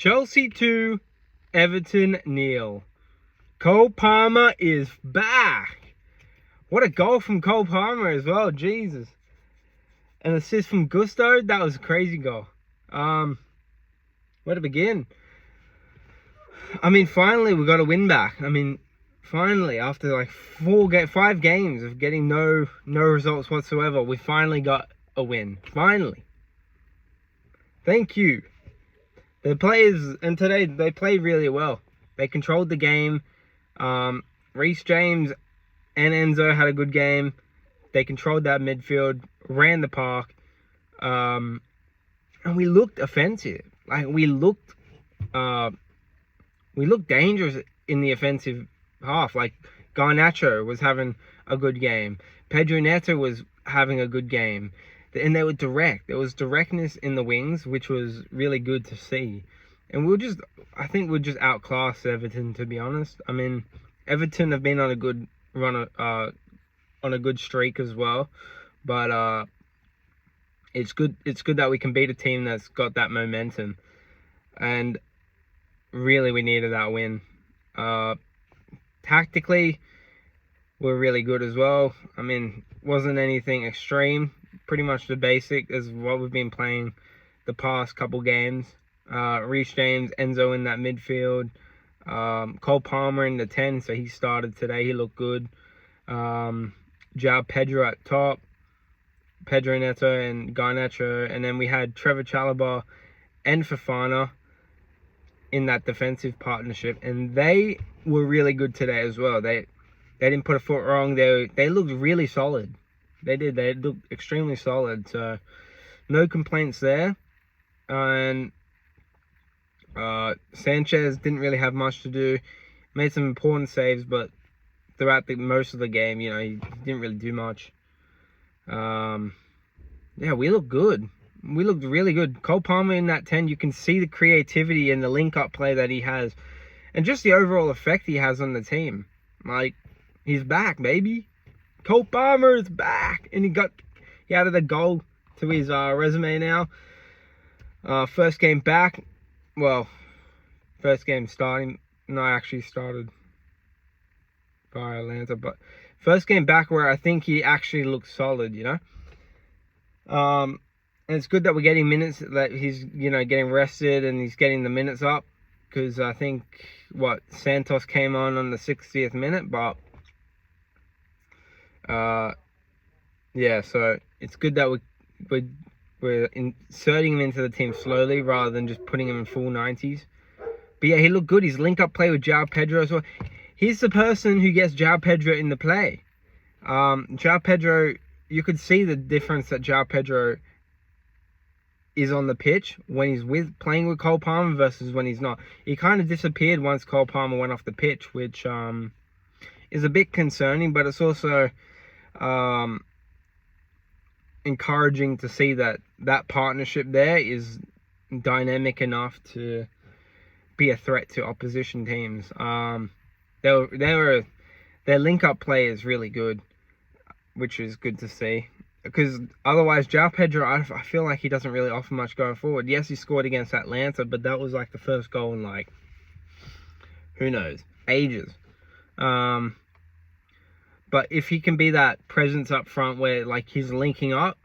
Chelsea 2, Everton 0. Cole Palmer is back. What a goal from Cole Palmer as well. Jesus. An assist from Gusto. That was a crazy goal. Where to begin? I mean, finally we got a win back. I mean, finally, after like 5 games of getting no results whatsoever, we finally got a win. Finally. Thank you. The players, and today they played really well. They controlled the game. Reece James and Enzo had a good game. They controlled that midfield, ran the park, and we looked offensive. Like we looked dangerous in the offensive half. Like Garnacho was having a good game. Pedro Neto was having a good game. And they were direct. There was directness in the wings, which was really good to see. And I think we'll just outclass Everton, to be honest. I mean, Everton have been on a good run, on a good streak as well. But it's good that we can beat a team that's got that momentum. And really, we needed that win. Tactically, we're really good as well. I mean, wasn't anything extreme. Pretty much the basic is what we've been playing the past couple games. Reece James, Enzo in that midfield. Cole Palmer in the 10, so he started today. He looked good. João Pedro at top. Pedro Neto and Garnacho. And then we had Trevor Chalobah and Fofana in that defensive partnership. And they were really good today as well. They didn't put a foot wrong. They looked really solid. They did. They looked extremely solid. So, no complaints there. And Sanchez didn't really have much to do. Made some important saves, but throughout most of the game, he didn't really do much. Yeah, we looked good. We looked really good. Cole Palmer in that 10, you can see the creativity and the link-up play that he has. And just the overall effect he has on the team. Like, he's back, baby. Cole Palmer is back, and he added a goal to his resume now. First game back, well, first game starting. No, I actually started by Atlanta, but first game back where I think he actually looks solid. And it's good that we're getting minutes. That he's getting rested and he's getting the minutes up, because I think Santos came on the 60th minute, but. Yeah, so it's good that we're inserting him into the team slowly rather than just putting him in full 90s. But yeah, he looked good. His link-up play with João Pedro as well. He's the person who gets João Pedro in the play. João Pedro, you could see the difference that João Pedro is on the pitch when he's playing with Cole Palmer versus when he's not. He kind of disappeared once Cole Palmer went off the pitch, which is a bit concerning, but it's also encouraging to see that partnership there is dynamic enough to be a threat to opposition teams. Their link-up play is really good, which is good to see. Because otherwise, João Pedro, I feel like he doesn't really offer much going forward. Yes, he scored against Atlanta, but that was like the first goal in like, who knows, ages. But if he can be that presence up front where like he's linking up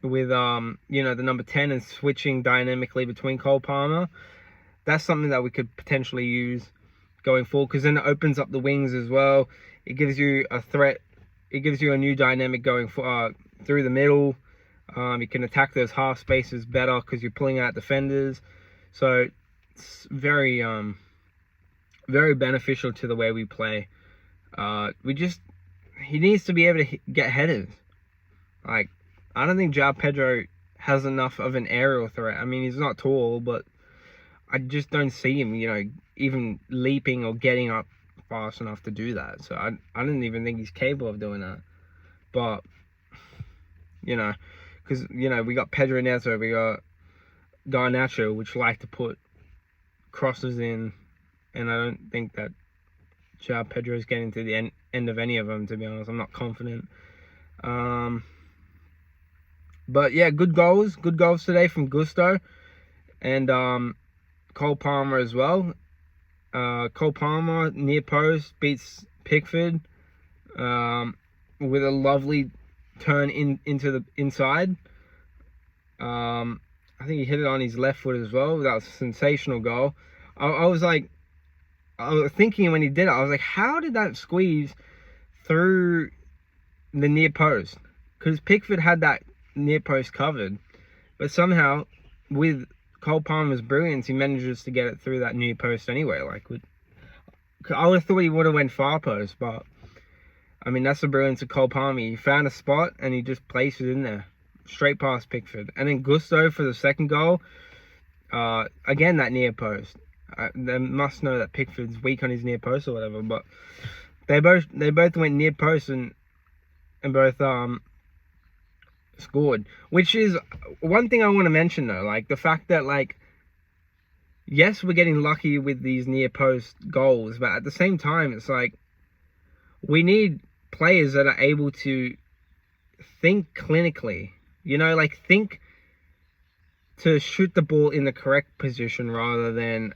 with the number 10 and switching dynamically between Cole Palmer, that's something that we could potentially use going forward, because then it opens up the wings as well. It gives you a threat. It gives you a new dynamic going through the middle. You can attack those half spaces better because you're pulling out defenders. So it's very very beneficial to the way we play. He needs to be able to get headers. Like, I don't think João Pedro has enough of an aerial threat. I mean, he's not tall, but I just don't see him, even leaping or getting up fast enough to do that. So I don't even think he's capable of doing that. But, because, we got Pedro Neto, we got Garnacho, which like to put crosses in, and I don't think that João Pedro is getting to the end of any of them, to be honest. I'm not confident. But yeah, good goals today from Gusto. And Cole Palmer as well. Cole Palmer near post beats Pickford with a lovely turn into the inside. I think he hit it on his left foot as well. That was a sensational goal. I was thinking when he did it, I was like, how did that squeeze through the near post? Because Pickford had that near post covered, but somehow with Cole Palmer's brilliance, he manages to get it through that near post anyway. I would have thought he would have went far post, but I mean, that's the brilliance of Cole Palmer. He found a spot and he just placed it in there, straight past Pickford. And then Gusto for the second goal, again that near post. They must know that Pickford's weak on his near post or whatever, but they both went near post and both scored. Which is one thing I want to mention though, like the fact that yes, we're getting lucky with these near post goals, but at the same time, it's like we need players that are able to think clinically, think to shoot the ball in the correct position rather than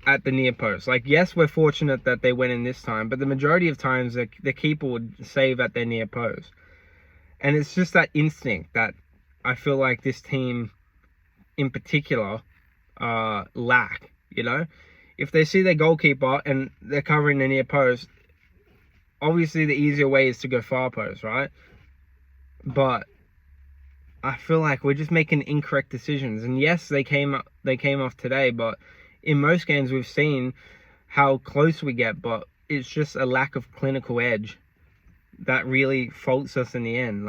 at the near post. Yes, we're fortunate that they went in this time, but the majority of times the keeper would save at their near post. And it's just that instinct that I feel like this team in particular lack, If they see their goalkeeper and they're covering the near post, obviously the easier way is to go far post, right? But I feel like we're just making incorrect decisions. And yes, they came off today, but in most games we've seen how close we get, but it's just a lack of clinical edge that really faults us in the end.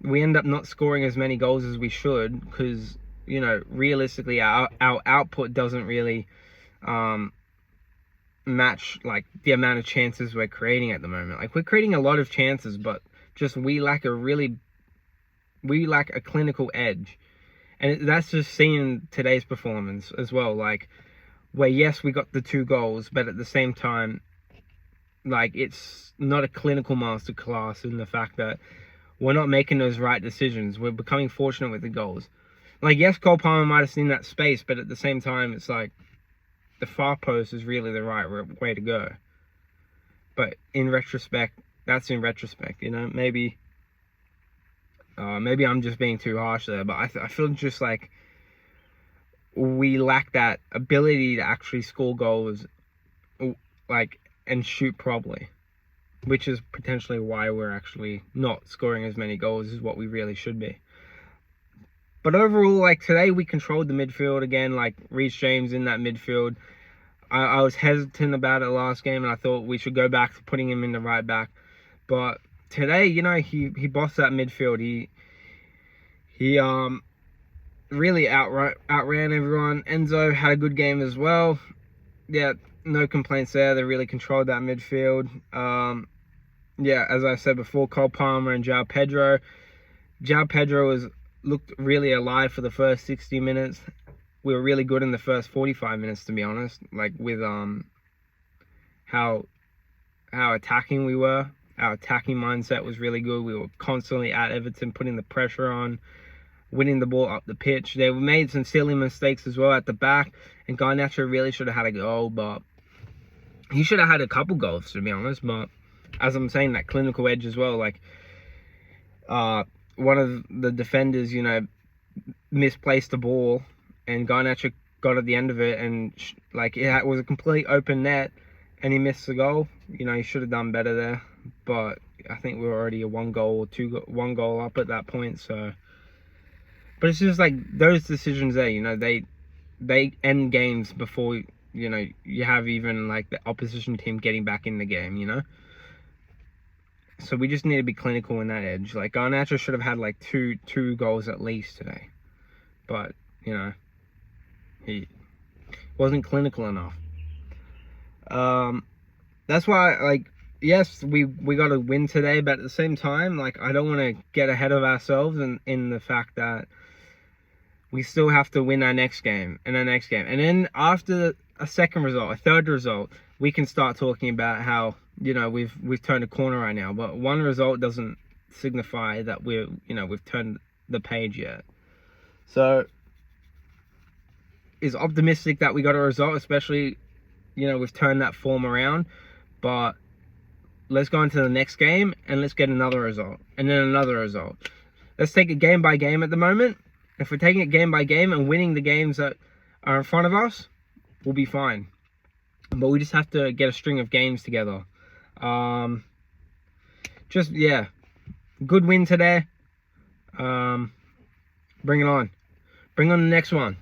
We end up not scoring as many goals as we should because, realistically our output doesn't really match the amount of chances we're creating at the moment. We're creating a lot of chances, but just we lack a clinical edge. And that's just seen in today's performance as well. Where yes, we got the 2 goals, but at the same time, it's not a clinical masterclass in the fact that we're not making those right decisions. We're becoming fortunate with the goals. Yes, Cole Palmer might have seen that space, but at the same time, it's the far post is really the right way to go. But in retrospect, that's in retrospect, maybe I'm just being too harsh there, but I feel just like we lack that ability to actually score goals, and shoot properly, which is potentially why we're actually not scoring as many goals as what we really should be. But overall, today we controlled the midfield again, Reece James in that midfield. I was hesitant about it last game, and I thought we should go back to putting him in the right back. But today, he bossed that midfield. He really outran everyone. Enzo had a good game as well. Yeah, no complaints there. They really controlled that midfield. As I said before, Cole Palmer and João Pedro. João Pedro looked really alive for the first 60 minutes. We were really good in the first 45 minutes, to be honest. With how attacking we were. Our attacking mindset was really good. We were constantly at Everton, putting the pressure on, winning the ball up the pitch. They made some silly mistakes as well at the back, and Garnacho really should have had a goal, but he should have had a couple goals, to be honest. But as I'm saying, that clinical edge as well. One of the defenders, misplaced the ball, and Garnacho got at the end of it, and it was a completely open net, and he missed the goal. He should have done better there, but I think we were already a one goal up at that point. So, but it's just those decisions there. They end games before you have even the opposition team getting back in the game. So we just need to be clinical in that edge. Garnacho should have had two goals at least today, but he wasn't clinical enough. That's why yes, we got to win today, but at the same time, I don't want to get ahead of ourselves in the fact that we still have to win our next game and our next game, and then after a second result, a third result, we can start talking about how we've turned a corner right now. But one result doesn't signify that we've turned the page yet. So is optimistic that we got a result, especially, you know, we've turned that form around. But let's go into the next game and let's get another result and then another result. Let's take it game by game at the moment. If we're taking it game by game and winning the games that are in front of us, we'll be fine. But we just have to get a string of games together. Just, yeah, good win today. Bring it on. Bring on the next one.